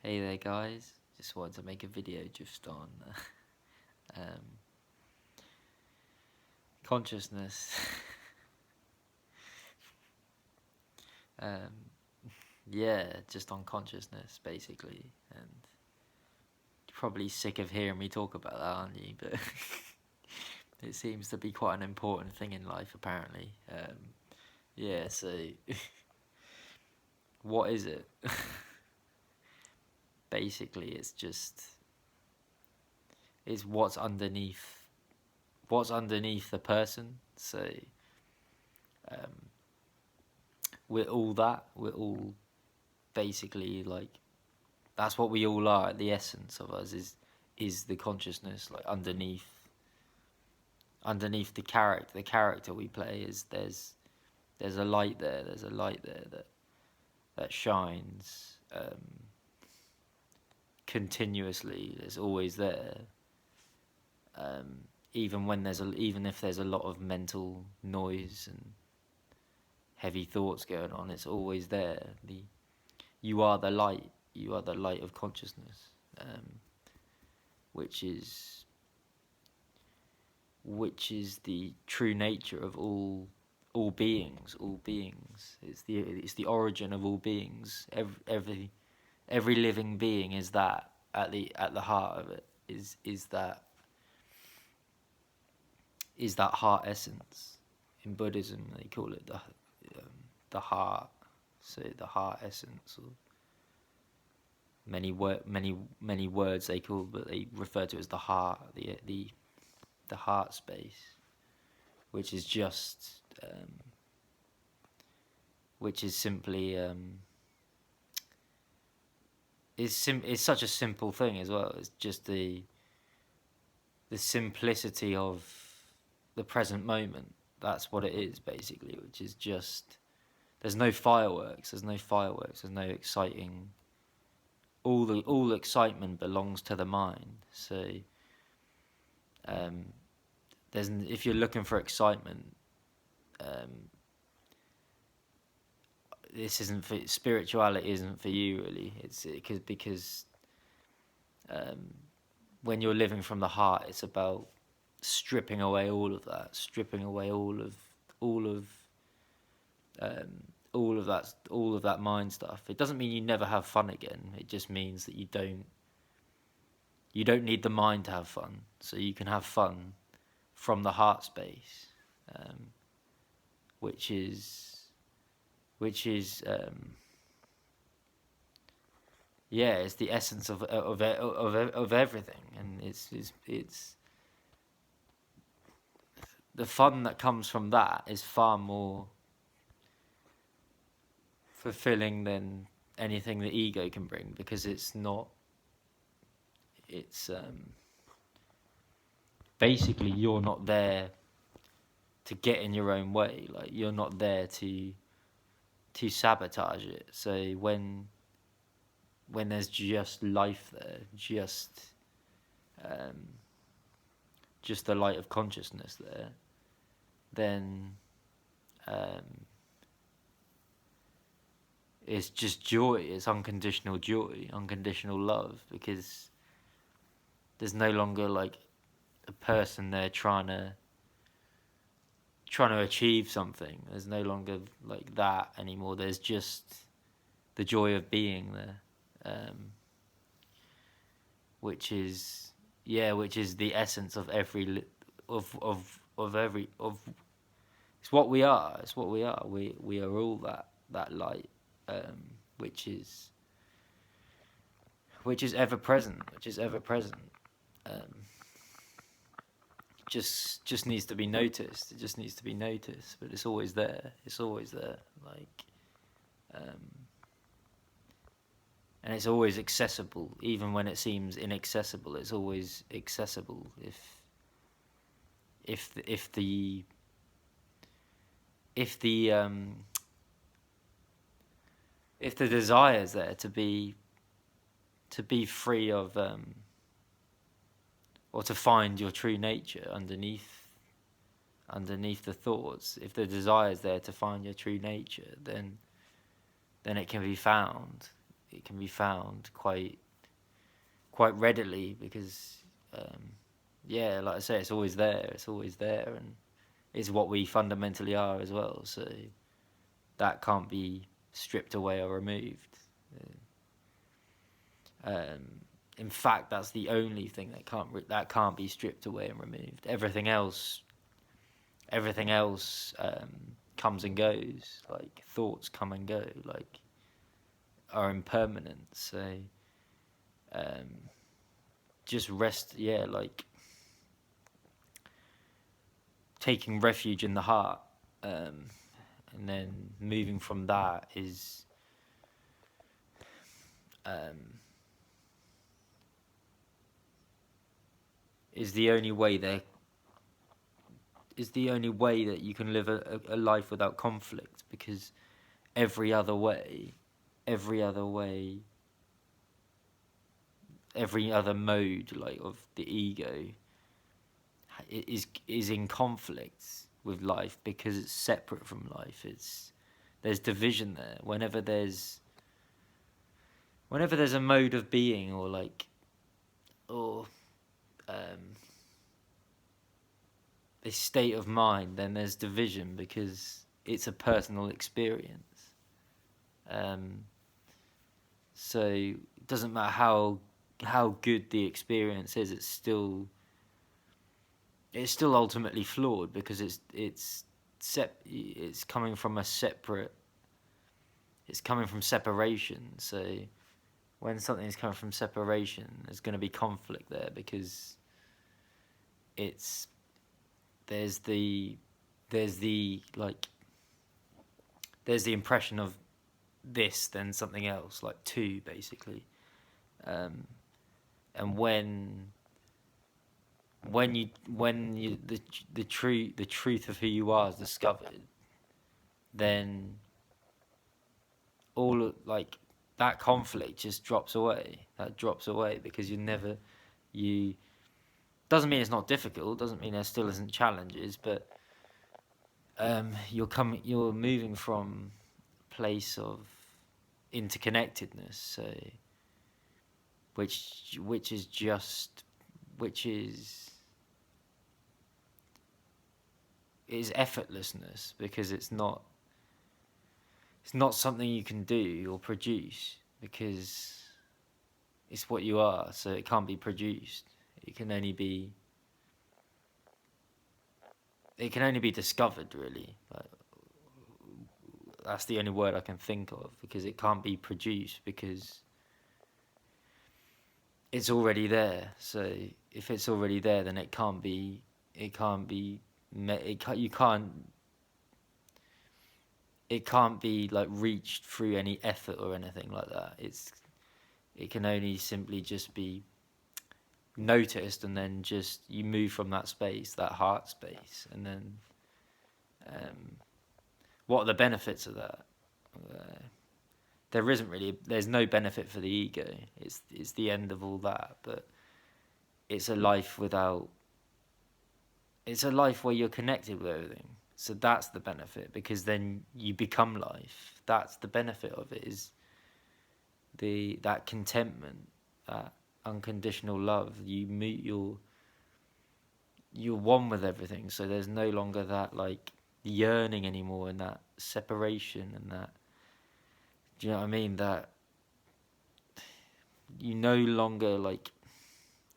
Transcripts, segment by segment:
Hey there guys, just wanted to make a video just on um, consciousness. um, yeah, just on consciousness basically, and you're probably sick of hearing me talk about that, aren't you? But it seems to be quite an important thing in life apparently. Yeah, so what is it? Basically it's what's underneath the person. So um, we're all basically like that's what we all are. The essence of us is the consciousness, like underneath the character we play is there's a light there. There's a light there that shines continuously. It's always there. Even when even if there's a lot of mental noise and heavy thoughts going on, it's always there. You are the light. You are the light of consciousness, which is the true nature of all beings. All beings. It's the origin of all beings. Every living being is that at the heart of it is that heart essence. In Buddhism, they call it the heart. So the heart essence, or many words they call, but they refer to it as the heart, the heart space, which is just which is simply it's such a simple thing as well. It's just the simplicity of the present moment. That's what it is basically, which is just there's no fireworks. There's no fireworks. There's no exciting. All excitement belongs to the mind. So if you're looking for excitement, this isn't for spirituality. Isn't for you really. It's because when you're living from the heart, it's about stripping away all of that, stripping away all of all of that mind stuff. It doesn't mean you never have fun again. It just means that you don't need the mind to have fun. So you can have fun from the heart space, which is yeah, it's the essence of everything, and it's the fun that comes from that is far more fulfilling than anything the ego can bring, because it's basically you're not there to get in your own way. Like, you're not there to sabotage it. So when there's just life there, just the light of consciousness there, then it's just joy. It's unconditional joy, unconditional love, because there's no longer like a person there trying to achieve something. There's no longer like that anymore. There's just the joy of being there, which is the essence of every it's what we are. It's what we are. We are all that light, which is ever present. Just needs to be noticed. It just needs to be noticed, but it's always there. It's always there. Like, and it's always accessible, even when it seems inaccessible. It's always accessible if the desire's there to be free of or to find your true nature underneath the thoughts. If the desire's there to find your true nature, then it can be found. it can be found quite readily because yeah, like I say, it's always there. It's always there, and it's what we fundamentally are as well. So that can't be stripped away or removed. Um, in fact, that's the only thing that can't be stripped away and removed. Everything else comes and goes. Like thoughts come and go. Like are impermanent. So um, just rest. Yeah, like taking refuge in the heart, and then moving from that um, is the only way there is the only way that you can live a life without conflict, because every other way, every other way, every other mode like of the ego is in conflict with life because it's separate from life. There's division there. Whenever there's a mode of being or like or this state of mind, then there's division because it's a personal experience. So it doesn't matter how good the experience is, it's still ultimately flawed because it's coming from a separate. It's coming from separation. So when something's coming from separation, there's going to be conflict there because it's there's the like there's the impression of this, then something else, like two basically, and when the truth of who you are is discovered, then all like that conflict just drops away. That drops away because you doesn't mean it's not difficult. Doesn't mean there still isn't challenges, but you're moving from a place of interconnectedness. So which is just which is effortlessness, because it's not something you can do or produce because it's what you are, so it can't be produced. It can only be discovered, really. Like, that's the only word I can think of, because it can't be produced because it's already there. So if it's already there, then it can't be it can't be like reached through any effort or anything like that. It can only simply just be noticed, and then just you move from that space, that heart space, and then what are the benefits of that? There's no benefit for the ego. It's the end of all that, but it's a life where you're connected with everything. So that's the benefit, because then you become life. That's the benefit of it, is that contentment, that unconditional love. You're one with everything. So there's no longer that like yearning anymore, and that separation, and that, do you know what I mean? That you no longer like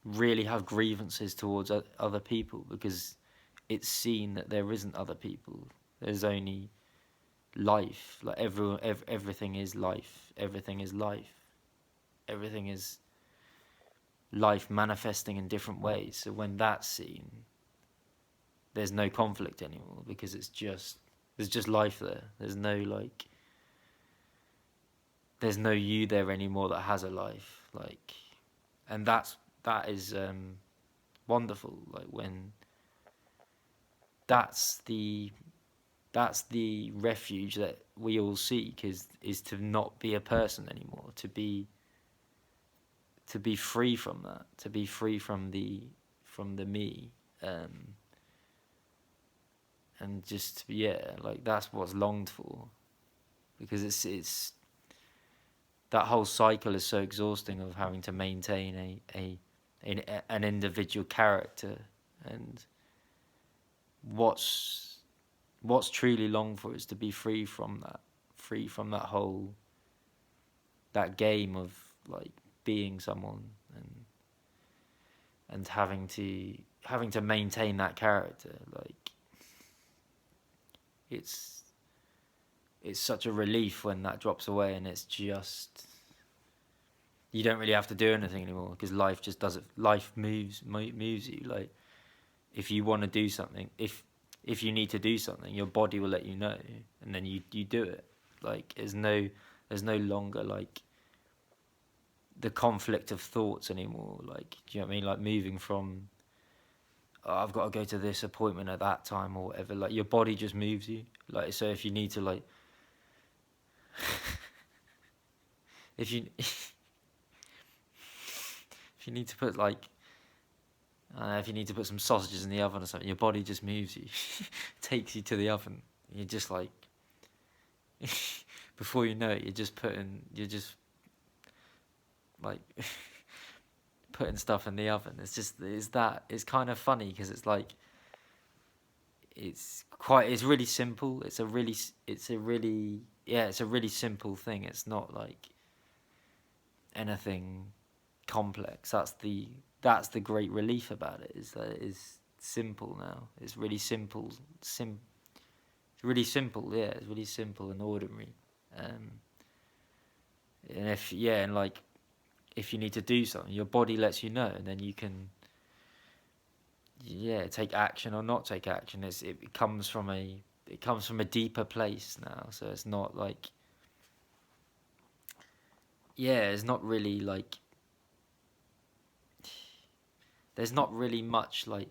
really have grievances towards other people, because it's seen that there isn't other people. There's only life. Like everything is life. Everything is life. Everything is life manifesting in different ways. So when that's seen, there's no conflict anymore, because there's just life there. There's no you there anymore that has a life. Like, and that is wonderful. Like when that's the refuge that we all seek, is to not be a person anymore, to be free from that, to be free from the me, and just, yeah, like that's what's longed for, because it's that whole cycle is so exhausting of having to maintain an individual character. And what's truly longed for is to be free from that whole, that game of like being someone, and having to maintain that character. Like it's such a relief when that drops away, and it's just, you don't really have to do anything anymore, because life just does it. Life moves you. Like if you want to do something, if you need to do something, your body will let you know, and then you do it. Like there's no longer like the conflict of thoughts anymore. Like, do you know what I mean? Like moving from, oh, I've got to go to this appointment at that time or whatever. Like your body just moves you. Like, so if you need to like if you if you need to put like, if you need to put some sausages in the oven or something, your body just moves you, takes you to the oven. You're just like, before you know it, you're just like putting stuff in the oven. It's kind of funny, because it's like, it's really simple. It's a really simple thing. It's not like anything complex. That's the great relief about it, is that it is simple now. It's really simple. It's really simple. Yeah, it's really simple and ordinary. And if you need to do something, your body lets you know, and then you can take action or not take action. It comes from a deeper place now. So it's not like, it's not really like, there's not really much like,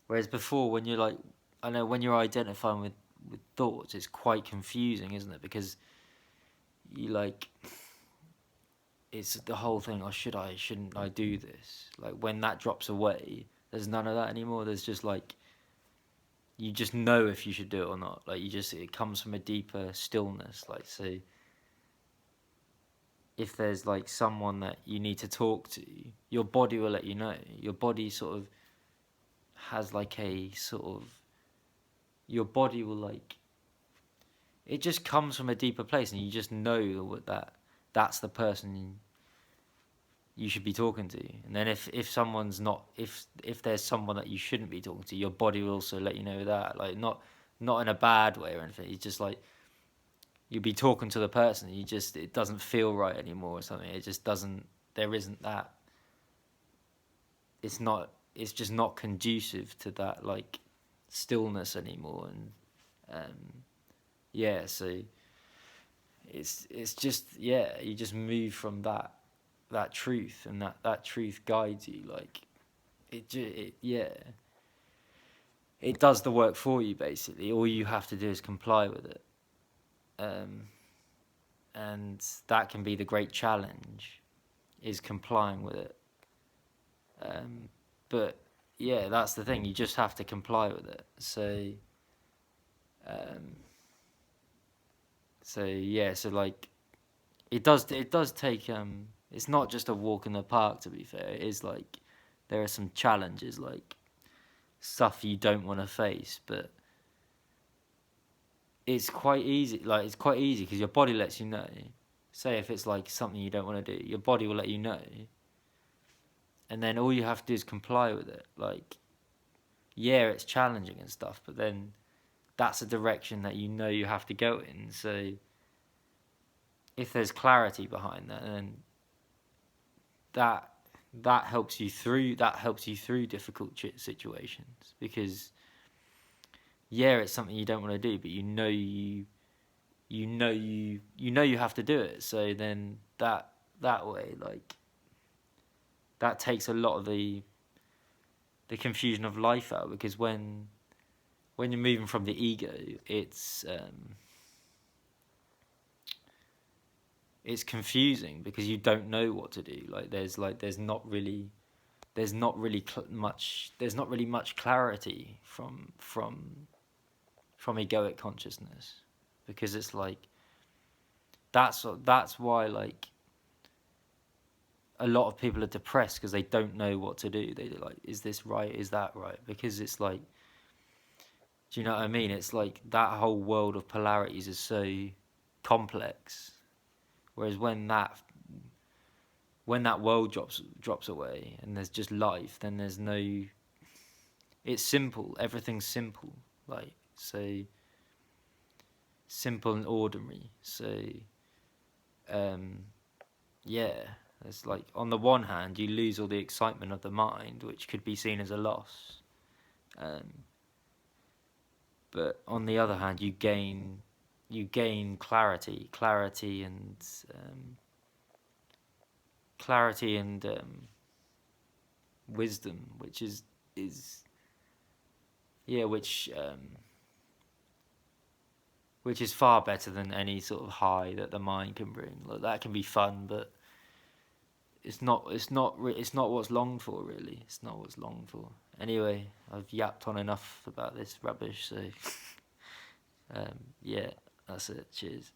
whereas before, when you're like, I know when you're identifying with thoughts, it's quite confusing, isn't it? Because you like, it's the whole thing, oh, shouldn't I do this? Like when that drops away, there's none of that anymore. There's just like, you just know if you should do it or not. Like it comes from a deeper stillness. Like, so if there's like someone that you need to talk to, your body will let you know. Your body sort of has like a sort of, your body will like, it just comes from a deeper place, and you just know that's the person you should be talking to. And then if someone's not, if there's someone that you shouldn't be talking to, your body will also let you know that. Like not in a bad way or anything. It's just like, you'll be talking to the person, it doesn't feel right anymore or something. It just doesn't, there isn't that, it's just not conducive to that like stillness anymore. And so it's just, you just move from that truth, and that truth guides you. Like it does the work for you, basically. All you have to do is comply with it. And that can be the great challenge, is complying with it. But that's the thing, you just have to comply with it. So like, it does take, it's not just a walk in the park, to be fair. It is like, there are some challenges, like stuff you don't want to face, but it's quite easy. Like, it's quite easy because your body lets you know. Say if it's like something you don't want to do, your body will let you know, and then all you have to do is comply with it. Like, it's challenging and stuff, but then that's a direction that you know you have to go in. So if there's clarity behind that, then that helps you through difficult situations, because it's something you don't want to do, but you know you have to do it. So then that way, like, that takes a lot of the confusion of life out, because when you're moving from the ego, it's confusing, because you don't know what to do. Like there's not really much clarity from egoic consciousness, because it's like, That's why, like, a lot of people are depressed because they don't know what to do. They're like, is this right? Is that right? Because it's like, do you know what I mean? It's like that whole world of polarities is so complex. Whereas when that world drops away and there's just life, then there's no. It's simple. Everything's simple. Like, so simple and ordinary. So um, yeah, it's like, on the one hand you lose all the excitement of the mind, which could be seen as a loss. Um, but on the other hand, you gain clarity and wisdom, which is yeah, which is far better than any sort of high that the mind can bring. Like, that can be fun, but it's not what's longed for, really. It's not what's longed for. Anyway, I've yapped on enough about this rubbish, so yeah, that's it. Cheers.